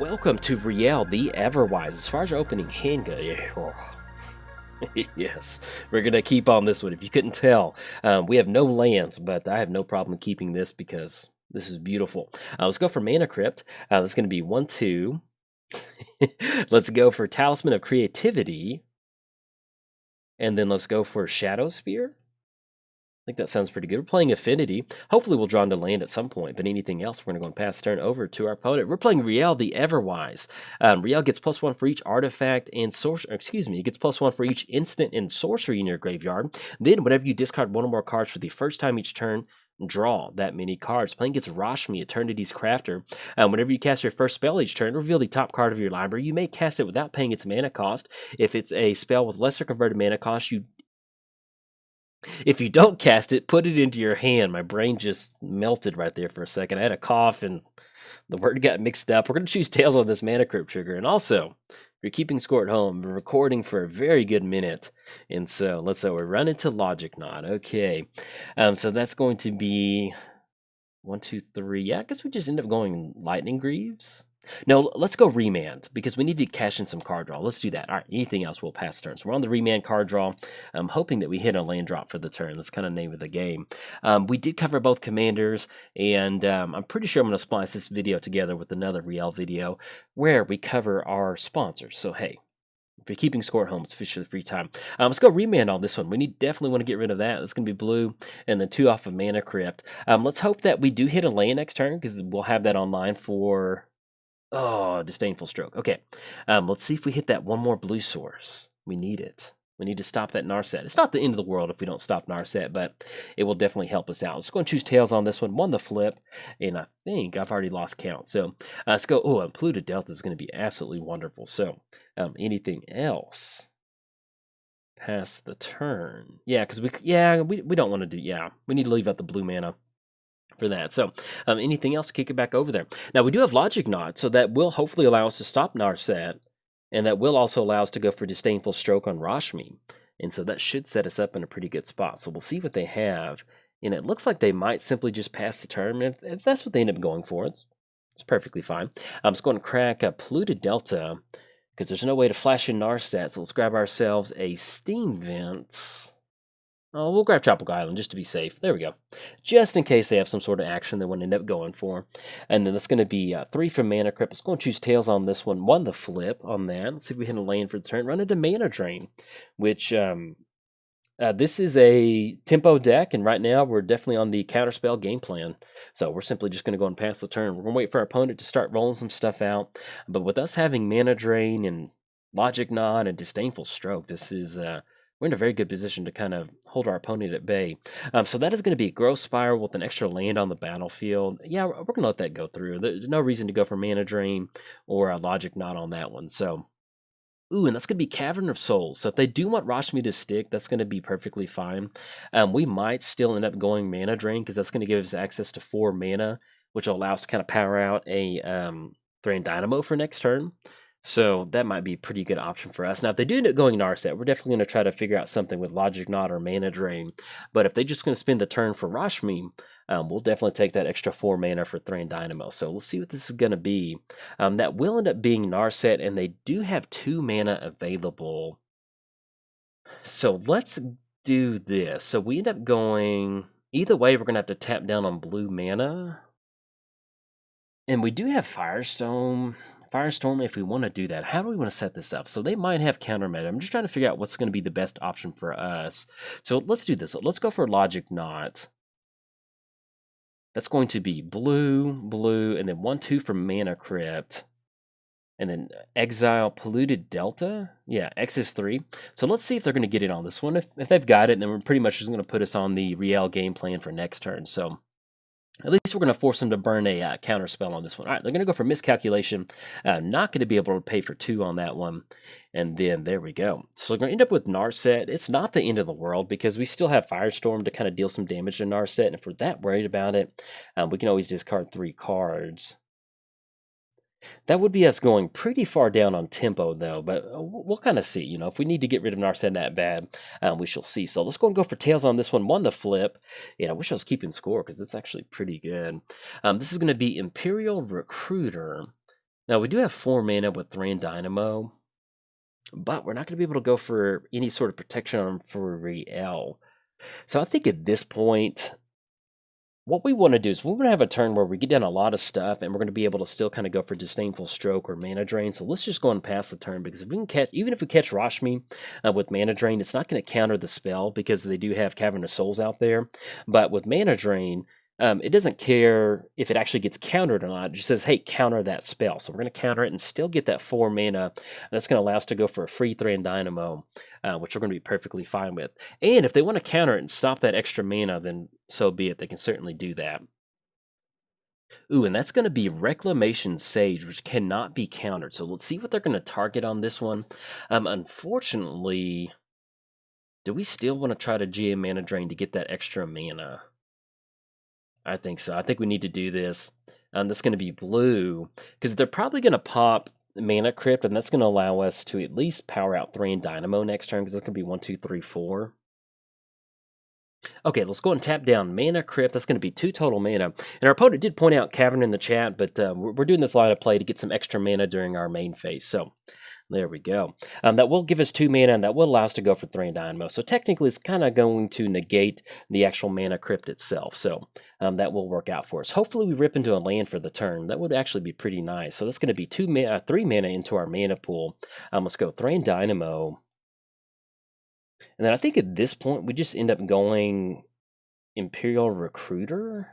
Welcome to Rielle, the Everwise. As far as our opening hand goes, yes, we're going to keep on this one. If you couldn't tell, we have no lands, but I have no problem keeping this because this is beautiful. Let's go for Mana Crypt. That's going to be 1-2. Let's go for Talisman of Creativity. And then let's go for Shadow Spear. I think that sounds pretty good. We're playing Affinity. Hopefully we'll draw into land at some point, but anything else, we're going to go and pass turn over to our opponent. We're playing Rielle, the Everwise. Rielle gets +1 for each artifact and sorcery. Excuse me, it gets +1 for each instant and sorcery in your graveyard. Then, whenever you discard one or more cards for the first time each turn, draw that many cards. Playing against Rashmi, Eternities Crafter. Whenever you cast your first spell each turn, reveal the top card of your library. You may cast it without paying its mana cost. If it's a spell with lesser converted mana cost, if you don't cast it, put it into your hand. My brain just melted right there for a second. I had a cough and the word got mixed up. We're going to choose Tails on this Mana Crypt trigger. And also, if you're keeping score at home, we're recording for a very good minute. And so let's say we're running to Logic Knot. Okay. So that's going to be 1, 2, 3. Yeah, I guess we just end up going Lightning Greaves. No, let's go Remand, because we need to cash in some card draw. Let's do that. All right, anything else, we'll pass turn. So we're on the Remand card draw. I'm hoping that we hit a land drop for the turn. That's kind of the name of the game. We did cover both commanders, and I'm pretty sure I'm going to splice this video together with another Riel video where we cover our sponsors. So, hey, if you're keeping score at home, it's fish for the free time. Let's go Remand on this one. We definitely want to get rid of that. It's going to be blue, and then 2 off of Mana Crypt. Let's hope that we do hit a land next turn, because we'll have that online for... Oh, Disdainful Stroke. Okay, let's see if we hit that one more blue source. We need it. We need to stop that Narset. It's not the end of the world if we don't stop Narset, but it will definitely help us out. Let's go and choose Tails on this one. Won the flip, and I think I've already lost count. So let's go. Oh, and Polluted Delta is going to be absolutely wonderful. So anything else? Pass the turn. Yeah, because we don't want to do, we need to leave out the blue mana for that. So anything else, kick it back over there. Now we do have Logic Knot, so that will hopefully allow us to stop Narset, and that will also allow us to go for Disdainful Stroke on Rashmi. And so that should set us up in a pretty good spot. So we'll see what they have. And it looks like they might simply just pass the turn. And if that's what they end up going for, it's perfectly fine. I'm just going to crack a Polluted Delta, because there's no way to flash in Narset. So let's grab ourselves a Steam Vent. Oh, we'll grab Tropical Island just to be safe. There we go. Just in case they have some sort of action they want to end up going for. And then that's going to be 3 from Mana Crypt. Let's go and choose Tails on this one. 1 the flip on that. Let's see if we hit a land for the turn. Run into Mana Drain, which this is a tempo deck, and right now we're definitely on the counterspell game plan. So we're simply just going to go and pass the turn. We're going to wait for our opponent to start rolling some stuff out. But with us having Mana Drain and Logic Knot and Disdainful Stroke, this is... we're in a very good position to kind of hold our opponent at bay. So that is going to be a Growth Spiral with an extra land on the battlefield. Yeah, we're going to let that go through. There's no reason to go for Mana Drain or a Logic Knot on that one. So, ooh, and that's going to be Cavern of Souls. So if they do want Rashmi to stick, that's going to be perfectly fine. We might still end up going Mana Drain, because that's going to give us access to 4 mana, which will allow us to kind of power out a Thran Dynamo for next turn. So that might be a pretty good option for us. Now, if they do end up going Narset, we're definitely going to try to figure out something with Logic Knot or Mana Drain. But if they're just going to spend the turn for Rashmi, we'll definitely take that extra 4 mana for Thran Dynamo. So we'll see what this is going to be. That will end up being Narset, and they do have 2 mana available. So let's do this. So we end up going... Either way, we're going to have to tap down on blue mana. And we do have Firestorm if we want to do that. How do we want to set this up? So they might have countermeasure. I'm just trying to figure out what's going to be the best option for us. So let's do this. Let's go for Logic Knot. That's going to be blue, blue, and then 1-2 from Mana Crypt. And then exile Polluted Delta. Yeah, X is 3. So let's see if they're going to get it on this one. If they've got it, then we're pretty much just going to put us on the Riel game plan for next turn. So at least we're going to force them to burn a counter spell on this one. All right, they're going to go for Miscalculation. Not going to be able to pay for 2 on that one. And then there we go. So we're going to end up with Narset. It's not the end of the world, because we still have Firestorm to kind of deal some damage to Narset. And if we're that worried about it, we can always discard 3 cards. That would be us going pretty far down on tempo, though, but we'll kind of see. If we need to get rid of Narset that bad, we shall see. So let's go and go for Tails on this one. 1 the flip. Yeah, I wish I was keeping score, because that's actually pretty good. This is going to be Imperial Recruiter. Now, we do have 4 mana with Thran Dynamo, but we're not going to be able to go for any sort of protection on for Rielle. So I think at this point, what we want to do is we're going to have a turn where we get down a lot of stuff, and we're going to be able to still kind of go for Disdainful Stroke or Mana Drain. So let's just go and pass the turn, because if we can catch, even if we catch Rashmi with Mana Drain, it's not going to counter the spell because they do have Cavern of Souls out there. But with Mana Drain, it doesn't care if it actually gets countered or not. It just says, hey, counter that spell. So we're going to counter it and still get that 4 mana. And that's going to allow us to go for a free Thran Dynamo, which we're going to be perfectly fine with. And if they want to counter it and stop that extra mana, then so be it. They can certainly do that. Ooh, and that's going to be Reclamation Sage, which cannot be countered. So let's see what they're going to target on this one. Unfortunately, do we still want to try to GM Mana Drain to get that extra mana? I think so. I think we need to do this. That's going to be blue, because they're probably going to pop Mana Crypt, and that's going to allow us to at least power out Thran Dynamo next turn, because that's going to be 1, 2, 3, 4. Okay, let's go and tap down Mana Crypt. That's going to be 2 total mana. And our opponent did point out Cavern in the chat, but we're doing this line of play to get some extra mana during our main phase. So there we go. That will give us 2 mana, and that will allow us to go for Thran Dynamo. So technically, it's kind of going to negate the actual Mana Crypt itself. So that will work out for us. Hopefully, we rip into a land for the turn. That would actually be pretty nice. So that's going to be 3 mana into our mana pool. Let's go Thran Dynamo. And then I think at this point, we just end up going Imperial Recruiter.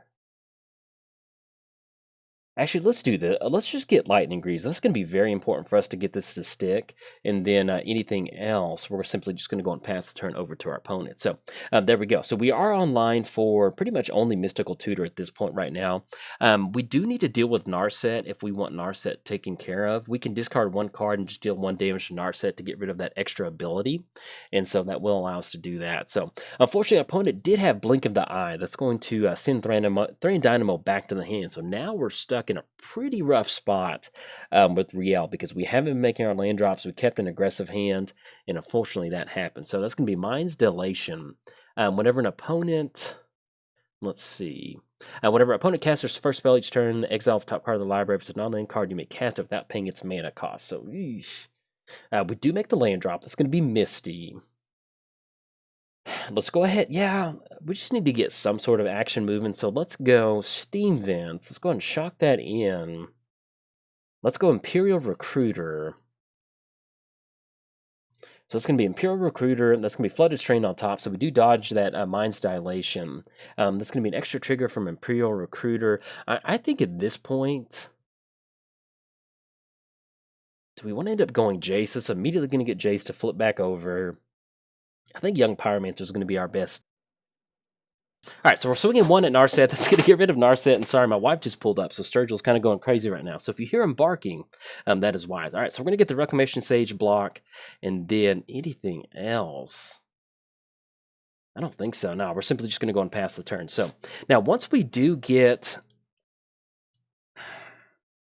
Actually, let's do this. Let's just get Lightning Greaves. That's going to be very important for us to get this to stick. And then anything else, we're simply just going to go and pass the turn over to our opponent. So there we go. So we are online for pretty much only Mystical Tutor at this point right now. We do need to deal with Narset if we want Narset taken care of. We can discard 1 card and just deal 1 damage to Narset to get rid of that extra ability. And so that will allow us to do that. So unfortunately, our opponent did have Blink of the Eye. That's going to send Thran Dynamo back to the hand. So now we're stuck in a pretty rough spot with Rielle, because we haven't been making our land drops. We kept an aggressive hand, and unfortunately that happened. So that's going to be Mind's Dilation. Whenever an opponent, let's see, whenever an opponent casts their first spell each turn, exiles top card of the library. If it's a non-land card, you may cast it without paying its mana cost. So we do make the land drop. That's going to be Misty. Let's go ahead. Yeah, we just need to get some sort of action moving. So let's go Steam Vents. Let's go ahead and shock that in. Let's go Imperial Recruiter. So it's going to be Imperial Recruiter. That's going to be Flooded Strain on top. So we do dodge that Mind's Dilation. That's going to be an extra trigger from Imperial Recruiter. I think at this point, do we want to end up going Jace? It's immediately going to get Jace to flip back over. I think Young Pyromancer is going to be our best. All right, so we're swinging 1 at Narset. That's going to get rid of Narset. And sorry, my wife just pulled up, so Sturgill's kind of going crazy right now. So if you hear him barking, that is wise. All right, so we're going to get the Reclamation Sage block, and then anything else? I don't think so. No, we're simply just going to go and pass the turn. So now once we do get...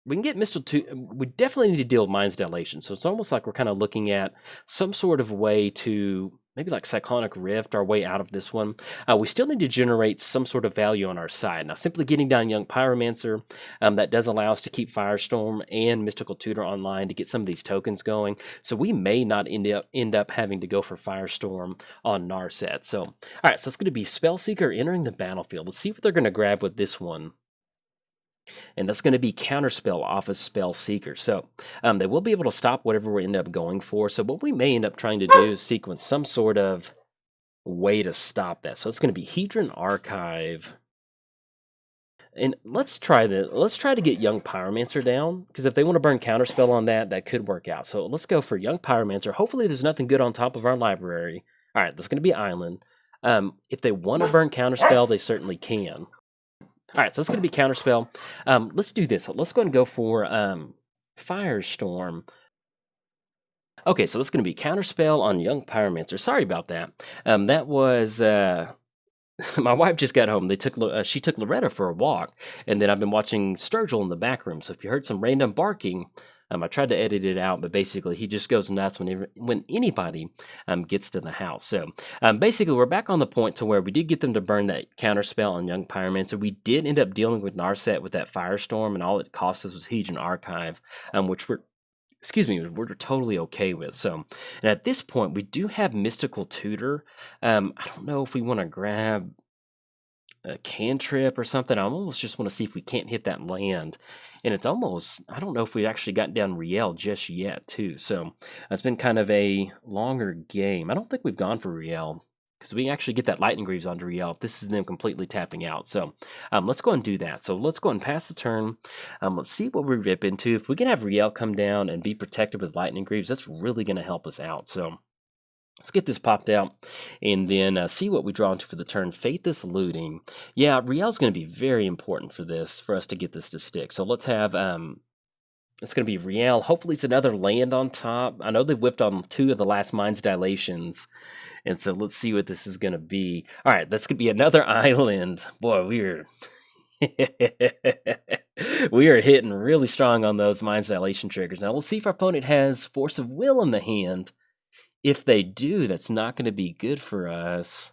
We can get Mystical Tutor. We definitely need to deal with Mind's Dilation. So it's almost like we're kind of looking at some sort of way to... maybe like Cyclonic Rift our way out of this one. We still need to generate some sort of value on our side. Now, simply getting down Young Pyromancer, that does allow us to keep Firestorm and Mystical Tutor online to get some of these tokens going. So we may not end up having to go for Firestorm on Narset. So, all right, so it's going to be Spellseeker entering the battlefield. Let's see what they're going to grab with this one. And that's going to be Counterspell off of Spellseeker. So they will be able to stop whatever we end up going for. So what we may end up trying to do is sequence some sort of way to stop that. So it's going to be Hedron Archive. And let's try to get Young Pyromancer down, because if they want to burn Counterspell on that, that could work out. So let's go for Young Pyromancer. Hopefully there's nothing good on top of our library. All right, that's going to be Island. If they want to burn Counterspell, they certainly can. All right, so that's going to be Counterspell. Let's do this. Let's go and go for Firestorm. Okay, so that's going to be Counterspell on Young Pyromancer. Sorry about that. That was... my wife just got home. She took Loretta for a walk, and then I've been watching Sturgill in the back room. So if you heard some random barking, I tried to edit it out, but basically he just goes nuts when anybody gets to the house. So basically we're back on the point to where we did get them to burn that counter spell on Young Pyromancer. We did end up dealing with Narset with that Firestorm, and all it cost us was Heejin Archive, which we're totally okay with. So, and at this point, we do have Mystical Tutor. I don't know if we want to grab a cantrip or something. I almost just want to see if we can't hit that land. And it's almost, I don't know if we've actually gotten down Riel just yet, too. So, it's been kind of a longer game. I don't think we've gone for Riel, because we actually get that Lightning Greaves onto Riel. This is them completely tapping out. So let's go and do that. So let's go and pass the turn. Let's see what we rip into. If we can have Riel come down and be protected with Lightning Greaves, that's really going to help us out. So let's get this popped out and then see what we draw into for the turn. Faithless Looting. Yeah, Riel's going to be very important for this, for us to get this to stick. So let's have... it's going to be Riel. Hopefully it's another land on top. I know they've whiffed on 2 of the last Mind's Dilations. And so let's see what this is going to be. All right, that's going to be another island. Boy, we are hitting really strong on those Mind's Dilation triggers. Now, let's see if our opponent has Force of Will in the hand. If they do, that's not going to be good for us.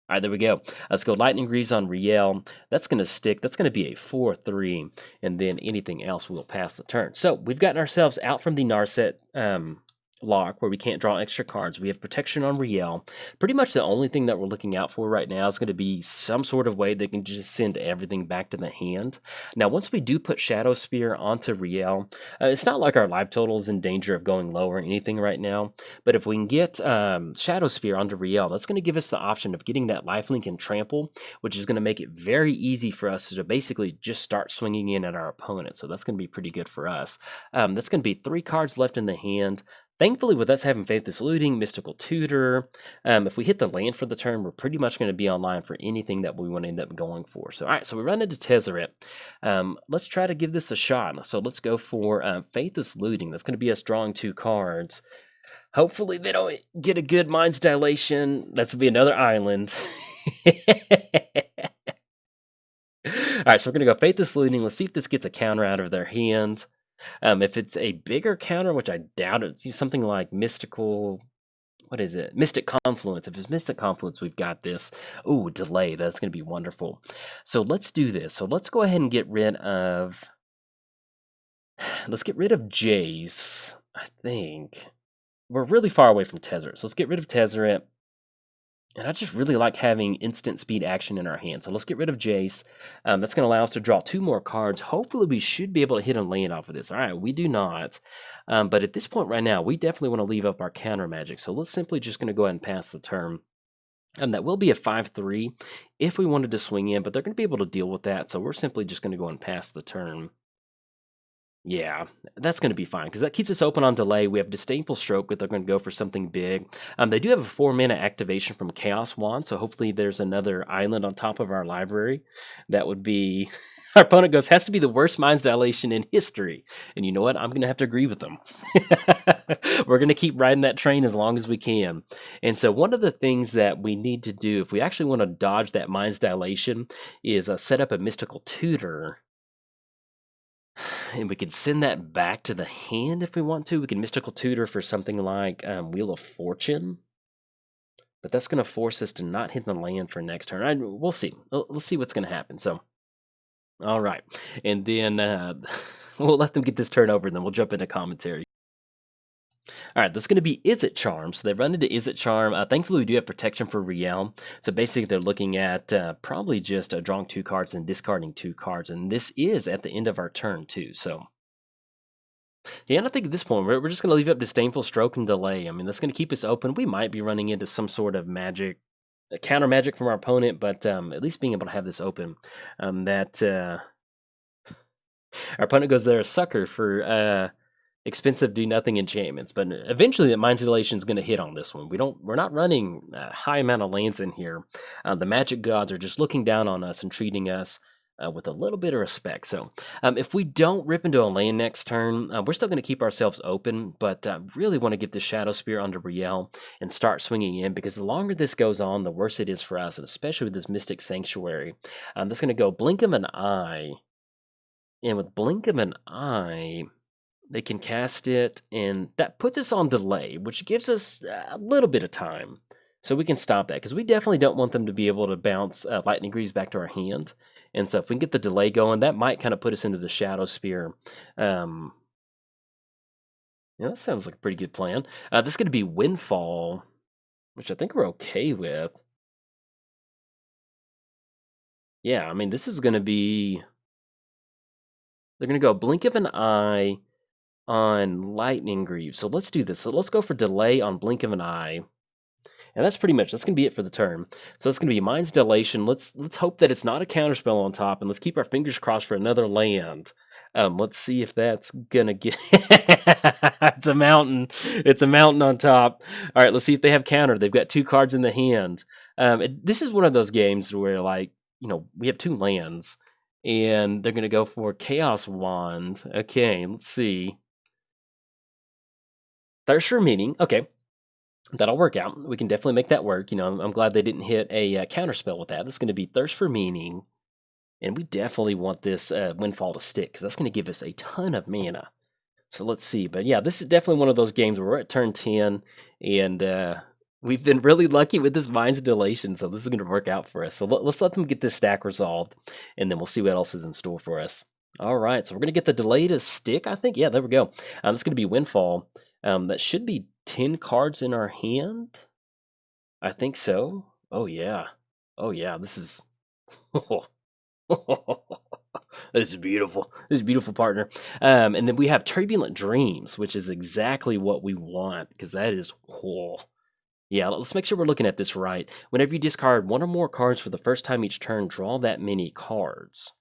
All right, there we go. Let's go Lightning Greaves on Riel. That's going to stick. That's going to be a 4-3. And then anything else, we'll pass the turn. So we've gotten ourselves out from the Narset lock where we can't draw extra cards. We have protection on Riel. Pretty much the only thing that we're looking out for right now is going to be some sort of way they can just send everything back to the hand. Now, once we do put Shadow Spear onto Riel, it's not like our life total is in danger of going low or anything right now, but if we can get Shadow Spear onto Riel, that's going to give us the option of getting that lifelink and trample, which is going to make it very easy for us to basically just start swinging in at our opponent. So that's going to be pretty good for us. That's going to be 3 cards left in the hand. Thankfully, with us having Faithless Looting, Mystical Tutor, if we hit the land for the turn, we're pretty much going to be online for anything that we want to end up going for. So, all right, so we run into Tezzeret. Let's try to give this a shot. So let's go for Faithless Looting. That's going to be us drawing 2 cards. Hopefully, they don't get a good Mind's Dilation. That's going to be another island. All right, so we're going to go Faithless Looting. Let's see if this gets a counter out of their hand. If it's a bigger counter, which I doubt it, something like Mystical, what is it? Mystic Confluence. If it's Mystic Confluence, we've got this. Ooh, Delay. That's going to be wonderful. So let's do this. So let's go ahead and get rid of... Let's get rid of Jace, I think. We're really far away from Tezzeret, so let's get rid of Tezzeret. And I just really like having instant speed action in our hand. So let's get rid of Jace. That's going to allow us to draw 2 more cards. Hopefully we should be able to hit a land off of this. All right, we do not. But at this point right now, we definitely want to leave up our counter magic. So let's simply just going to go ahead and pass the turn. That will be a 5-3 if we wanted to swing in, but they're going to be able to deal with that. So we're simply just going to go and pass the turn. Yeah, that's going to be fine, because that keeps us open on Delay. We have Disdainful Stroke, but they're going to go for something big. They do have a 4-mana activation from Chaos Wand, so hopefully there's another island on top of our library. That would be... Our opponent goes, has to be the worst Mind's Dilation in history. And you know what? I'm going to have to agree with them. We're going to keep riding that train as long as we can. And so one of the things that we need to do, if we actually want to dodge that Mind's Dilation, is set up a Mystical Tutor. And we can send that back to the hand if we want to. We can Mystical Tutor for something like Wheel of Fortune. But that's going to force us to not hit the land for next turn. We'll see. Let's see what's going to happen. So, all right. And then we'll let them get this turn over, and then we'll jump into commentary. All right, that's going to be Is It Charm. So they run into Is It Charm. Thankfully, we do have protection for Rielle. So basically, they're looking at probably just drawing 2 cards and discarding 2 cards. And this is at the end of our turn, too. So, yeah, and I think at this point, we're just going to leave up Disdainful Stroke and Delay. I mean, that's going to keep us open. We might be running into some sort of magic, counter magic from our opponent, but at least being able to have this open. Our opponent goes there a sucker for... expensive do-nothing enchantments, but eventually that Mind's Dilation is going to hit on this one. We're not running a high amount of lands in here. The magic gods are just looking down on us and treating us with a little bit of respect. So if we don't rip into a land next turn, we're still going to keep ourselves open, but really want to get this Shadow Spear onto Rielle and start swinging in, because the longer this goes on, the worse it is for us, and especially with this Mystic Sanctuary. That's going to go Blink of an Eye, and with Blink of an Eye... they can cast it, and that puts us on delay, which gives us a little bit of time. So we can stop that, because we definitely don't want them to be able to bounce Lightning Greaves back to our hand. And so if we can get the delay going, that might kind of put us into the Shadow Spear. Yeah, that sounds like a pretty good plan. This is going to be Windfall, which I think we're okay with. Yeah, I mean, this is going to be... They're going to go Blink of an Eye on Lightning Greaves. So let's do this. So let's go for delay on Blink of an Eye. And that's pretty much, that's going to be it for the turn. So that's going to be Mind's Dilation. Let's hope that it's not a counterspell on top, and let's keep our fingers crossed for another land. Let's see if that's going to get... It's a mountain. It's a mountain on top. All right, let's see if they have counter. They've got 2 cards in the hand. This is one of those games where, like, you know, we have 2 lands, and they're going to go for Chaos Wand. Okay, let's see. Thirst for Meaning. Okay. That'll work out. We can definitely make that work. You know, I'm glad they didn't hit a counterspell with that. This is going to be Thirst for Meaning. And we definitely want this Windfall to stick, because that's going to give us a ton of mana. So let's see. But yeah, this is definitely one of those games where we're at turn 10, and we've been really lucky with this Mind's Dilation, so this is going to work out for us. So let's let them get this stack resolved, and then we'll see what else is in store for us. All right, so we're going to get the delay to stick, I think. Yeah, there we go. This is going to be Windfall. That should be 10 cards in our hand. I think so. Oh, yeah. Oh, yeah, this is... This is beautiful. This is beautiful, partner. And then we have Turbulent Dreams, which is exactly what we want, because that is cool. Yeah, let's make sure we're looking at this right. Whenever you discard 1 or more cards for the first time each turn, draw that many cards.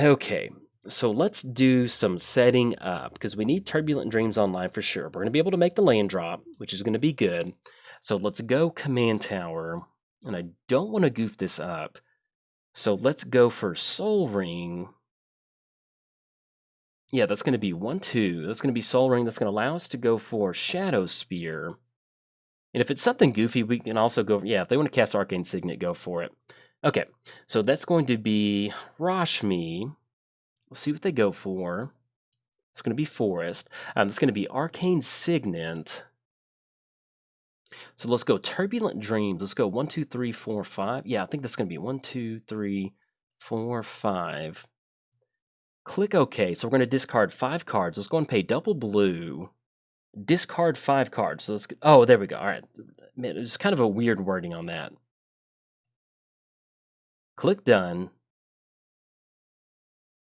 Okay, so let's do some setting up, because we need Turbulent Dreams online for sure. We're going to be able to make the land drop, which is going to be good. So let's go Command Tower, and I don't want to goof this up. So let's go for Soul Ring. Yeah, that's going to be 1/2. That's going to be Soul Ring. That's going to allow us to go for Shadow Spear. And if it's something goofy, we can also go... Yeah, if they want to cast Arcane Signet, go for it. Okay, so that's going to be Rashmi. We'll see what they go for. It's going to be Forest. It's going to be Arcane Signet. So let's go Turbulent Dreams. Let's go 1, 2, 3, 4, 5. Yeah, I think that's going to be 1, 2, 3, 4, 5. Click OK. So we're going to discard 5 cards. Let's go and pay double blue. Discard 5 cards. So let's go. Oh, there we go. All right. Man, there's kind of a weird wording on that. Click Done.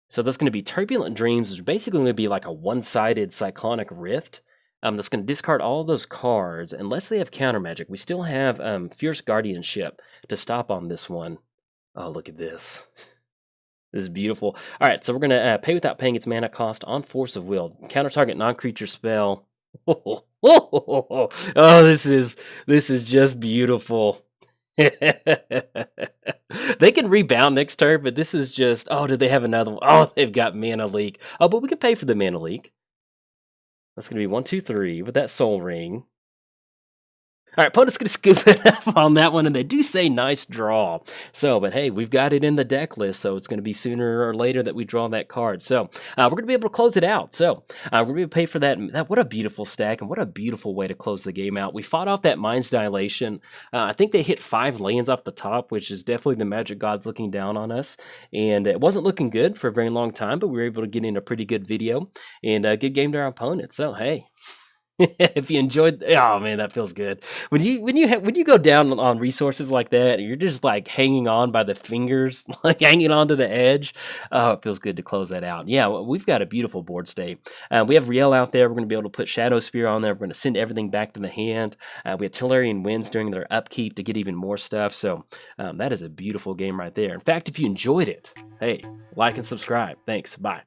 So that's going to be Turbulent Dreams, which is basically going to be like a one-sided Cyclonic Rift. That's going to discard all those cards. Unless they have counter magic, we still have Fierce Guardianship to stop on this one. Oh, look at this. This is beautiful. All right, so we're going to pay without paying its mana cost on Force of Will. Counter target non-creature spell. Oh, this is just beautiful. They can rebound next turn, but this is just... Oh, did they have another one? Oh, they've got Mana Leak. Oh, but we can pay for the Mana Leak. That's going to be 1, 2, 3 with that Soul Ring. All right, opponent's going to scoop it up on that one, and they do say nice draw. So, but hey, we've got it in the deck list, so it's going to be sooner or later that we draw that card. So, we're going to be able to close it out. So, we're going to pay for that. What a beautiful stack, and what a beautiful way to close the game out. We fought off that Mind's Dilation. I think they hit 5 lands off the top, which is definitely the Magic Gods looking down on us. And it wasn't looking good for a very long time, but we were able to get in a pretty good video and a good game to our opponent. So, hey. If you enjoyed, oh man, that feels good. When you go down on resources like that, and you're just like hanging on by the fingers, like hanging on to the edge. Oh, it feels good to close that out. Yeah, we've got a beautiful board state. We have Rielle out there. We're going to be able to put Shadow Spear on there. We're going to send everything back to the hand. We have Tellurian Winds during their upkeep to get even more stuff. So that is a beautiful game right there. In fact, if you enjoyed it, hey, like and subscribe. Thanks. Bye.